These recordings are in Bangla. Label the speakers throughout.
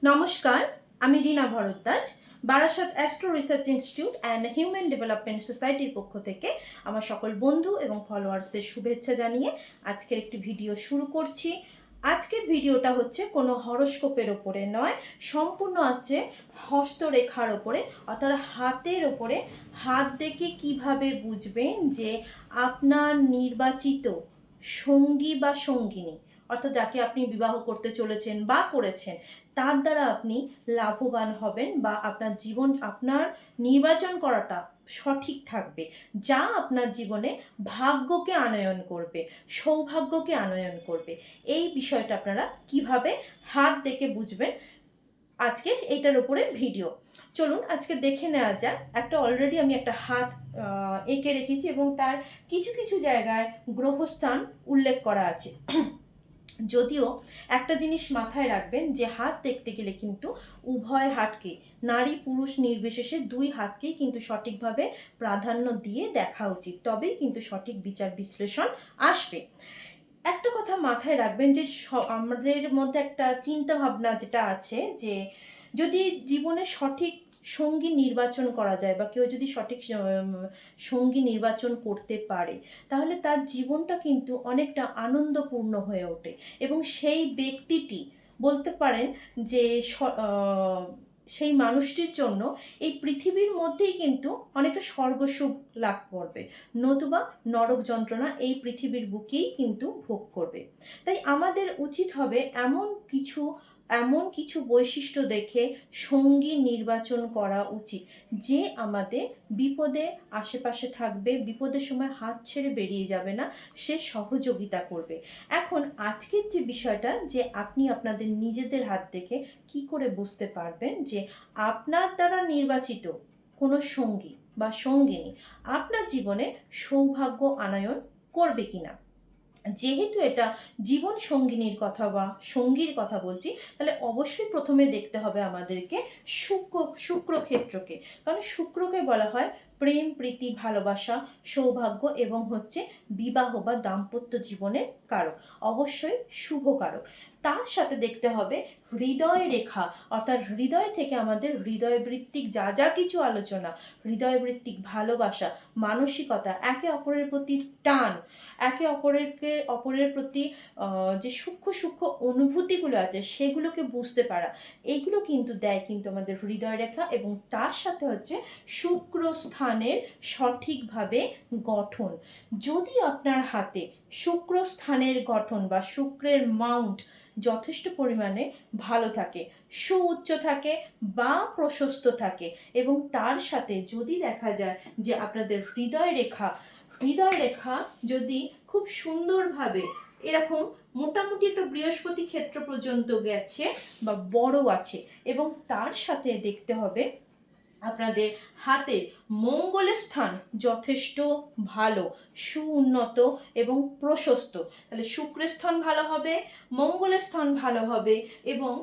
Speaker 1: নমস্কার, আমি Reena Bhardwaj. Barasat astro research institute and human development সোসাইটির পক্ষ থেকে আমার সকল বন্ধু এবং ফলোয়ার্সদের শুভেচ্ছা জানিয়ে আজকের একটি ভিডিও শুরু করছি। আজকের ভিডিওটা হচ্ছে কোনো হরোস্কোপের ওপরে নয়, সম্পূর্ণ আছে হস্তরেখার ওপরে, অর্থাৎ হাতের ওপরে। হাত দেখে কিভাবে বুঝবেন যে আপনার নির্বাচিত সঙ্গী বা সঙ্গিনী, অর্থাৎ যাকে আপনি বিবাহ করতে চলেছেন বা করেছেন, তার দ্বারা আপনি লাভবান হবেন বা আপনার জীবন, আপনার নির্বাচন করাটা সঠিক থাকবে, যা আপনার জীবনে ভাগ্যকে আনয়ন করবে, সৌভাগ্যকে আনয়ন করবে। এই বিষয়টা আপনারা কিভাবে হাত দেখে বুঝবেন, আজকে এইটার উপরে ভিডিও। চলুন আজকে দেখে নেওয়া যাক। অলরেডি আমি একটা হাত এঁকে রেখেছি এবং তার কিছু কিছু জায়গায় গ্রহস্থান উল্লেখ করা আছে। যদিও একটা জিনিস মাথায় রাখবেন যে হাত দেখতে গেলে কিন্তু উভয় হাতকে, নারী পুরুষ নির্বিশেষে দুই হাতকেই কিন্তু সঠিকভাবে প্রাধান্য দিয়ে দেখা উচিত, তবেই কিন্তু সঠিক বিচার বিশ্লেষণ আসবে। একটা কথা মাথায় রাখবেন যে আমাদের মধ্যে একটা চিন্তা ভাবনা যেটা আছে যে যদি জীবনে সঠিক সঙ্গী নির্বাচন করা যায় বা কেউ যদি সঠিক সঙ্গী নির্বাচন করতে পারে, তাহলে তার জীবনটা কিন্তু অনেকটা আনন্দপূর্ণ হয়ে ওঠে এবং সেই ব্যক্তিটি বলতে পারেন যে সেই মানুষটির জন্য এই পৃথিবীর মধ্যেই কিন্তু অনেকটা স্বর্গসুখ লাভ করবে, নতুবা নরক যন্ত্রণা এই পৃথিবীর বুকেই কিন্তু ভোগ করবে। তাই আমাদের উচিত হবে এমন কিছু বৈশিষ্ট্য দেখে সঙ্গী নির্বাচন করা উচিত, যে আমাদের বিপদে আশেপাশে থাকবে, বিপদের সময় হাত ছেড়ে বেরিয়ে যাবে না, সে সহযোগিতা করবে। এখন আজকের যে বিষয়টা, যে আপনি আপনাদের নিজেদের হাত দেখে কি করে বুঝতে পারবেন যে আপনার দ্বারা নির্বাচিত কোনো সঙ্গী বা সঙ্গিনী আপনার জীবনে সৌভাগ্য আনয়ন করবে কিনা। যেহেতু এটা জীবন সঙ্গিনীর কথা বা সঙ্গীর কথা বলছি, তাহলে অবশ্যই প্রথমে দেখতে হবে আমাদেরকে শুক্র ক্ষেত্রকে। কারণ শুক্রকে বলা হয় প্রেম, প্রীতি, ভালোবাসা, সৌভাগ্য এবং হচ্ছে বিবাহ বা দাম্পত্য জীবনের কারক, অবশ্যই শুভ কারক। তার সাথে দেখতে হবে হৃদয় রেখা, অর্থাৎ হৃদয় থেকে আমাদের হৃদয় বৃত্তিক যা যা কিছু আলোচনা, হৃদয় বৃত্তিক ভালোবাসা, মানসিকতা, একে অপরের প্রতি টান, একে অপরের প্রতি যে সূক্ষ্ম সূক্ষ্ম অনুভূতিগুলো আছে সেগুলোকে বুঝতে পারা, এইগুলো কিন্তু দেয় কিন্তু আমাদের হৃদয় রেখা। এবং তার সাথে হচ্ছে শুক্র স্থানের সঠিকভাবে গঠন। যদি আপনার হাতে শুক্র স্থানের গঠন বা শুক্রের মাউন্ট যথেষ্ট পরিমাণে ভালো থাকে, সুউচ্চ থাকে বা প্রশস্ত থাকে, এবং তার সাথে যদি দেখা যায় যে আপনাদের হৃদয় রেখা যদি খুব সুন্দরভাবে এরকম মোটামুটি একটা বৃহস্পতি ক্ষেত্র পর্যন্ত গেছে বা বড় আছে, এবং তার সাথে দেখতে হবে আপনাদের হাতে মঙ্গলের স্থান যথেষ্ট ভালো, সুউন্নত এবং প্রশস্ত, তাহলে শুক্রের স্থান ভালো হবে, মঙ্গলের স্থান ভালো হবে এবং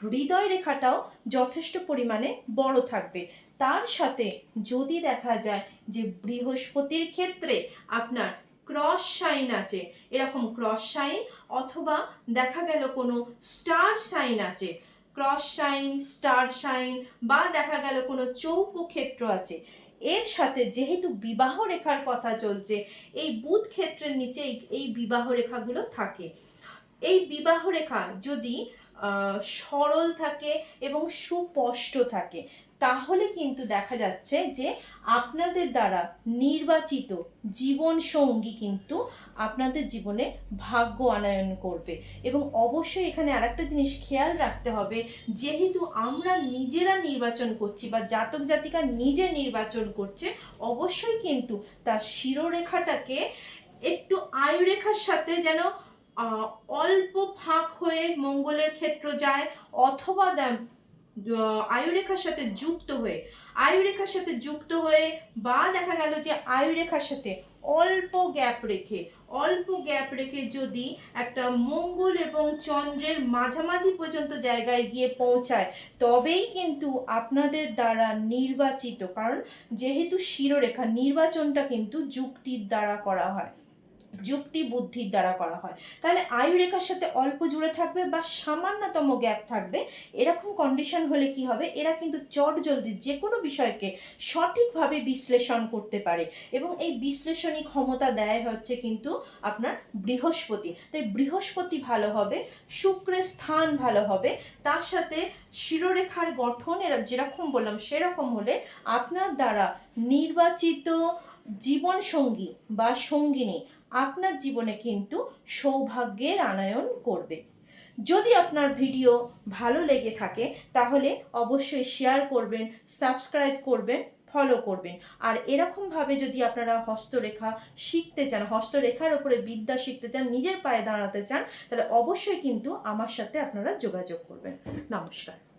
Speaker 1: হৃদয় রেখাটাও যথেষ্ট পরিমাণে বড় থাকবে। তার সাথে যদি দেখা যায় যে বৃহস্পতির ক্ষেত্রে আপনার ক্রস সাইন আছে, এরকম ক্রস সাইন, অথবা দেখা গেল কোনো স্টার সাইন আছে, ক্রস সাইন, স্টার সাইন, বা দেখা গেল কোনো চৌকো ক্ষেত্র আছে, এর সাথে যেহেতু বিবাহ রেখার কথা চলছে, এই বুধ ক্ষেত্রের নিচে এই বিবাহ রেখাগুলো থাকে। এই বিবাহ রেখা যদি সরল থাকে এবং সুস্পষ্ট থাকে, তাহলে কিন্তু দেখা যাচ্ছে যে আপনাদের দ্বারা নির্বাচিত জীবন সঙ্গী কিন্তু আপনাদের জীবনে ভাগ্য আনয়ন করবে। এবং অবশ্যই এখানে আরেকটা জিনিস খেয়াল রাখতে হবে, যেহেতু আমরা নিজেরা নির্বাচন করছি বা জাতক জাতিকা নিজে নির্বাচন করছে, অবশ্যই কিন্তু তার শিরোরেখাটাকে একটু আয়ুরেখার সাথে যেন অল্প ফাঁক হয়ে মঙ্গলের ক্ষেত্র যায়, অথবা আয়ুরেখার সাথে যুক্ত হয়ে বা দেখা গেল যে আয়ুরেখার সাথে অল্প গ্যাপ রেখে যদি একটা মঙ্গল এবং চন্দ্রের মাঝামাঝি পর্যন্ত জায়গায় গিয়ে পৌঁছায়, তবেই কিন্তু আপনাদের দ্বারা নির্বাচিত, কারণ যেহেতু শিরোরেখা নির্বাচনটা কিন্তু যুক্তির দ্বারা করা হয়, যুক্তি বুদ্ধির দ্বারা করা হয়। তাহলে আয়ু রেখার সাথে অল্প জুড়ে থাকবে বা সামান্যতম গ্যাপ থাকবে, এরকম কন্ডিশন হলে কি হবে, এরা কিন্তু চটজলদি যে কোনো বিষয়কে সঠিকভাবে বিশ্লেষণ করতে পারে এবং এই বিশ্লেষণী ক্ষমতা দেয় হচ্ছে কিন্তু আপনার বৃহস্পতি। তাই বৃহস্পতি ভালো হবে, শুক্রের স্থান ভালো হবে, তার সাথে শিরোরেখার গঠন এরা যেরকম বললাম সেরকম হলে আপনার দ্বারা নির্বাচিত জীবন সঙ্গী বা সঙ্গিনী আপনার জীবনে কিন্তু সৌভাগ্যের আনয়ন করবে। যদি আপনার ভিডিও ভালো লেগে থাকে তাহলে অবশ্যই শেয়ার করবেন, সাবস্ক্রাইব করবেন, ফলো করবেন। আর এরকমভাবে যদি আপনারা হস্তরেখা শিখতে চান, হস্তরেখার উপরে বিদ্যা শিখতে চান, নিজের পায়ে দাঁড়াতে চান, তাহলে অবশ্যই কিন্তু আমার সাথে আপনারা যোগাযোগ করবেন। নমস্কার।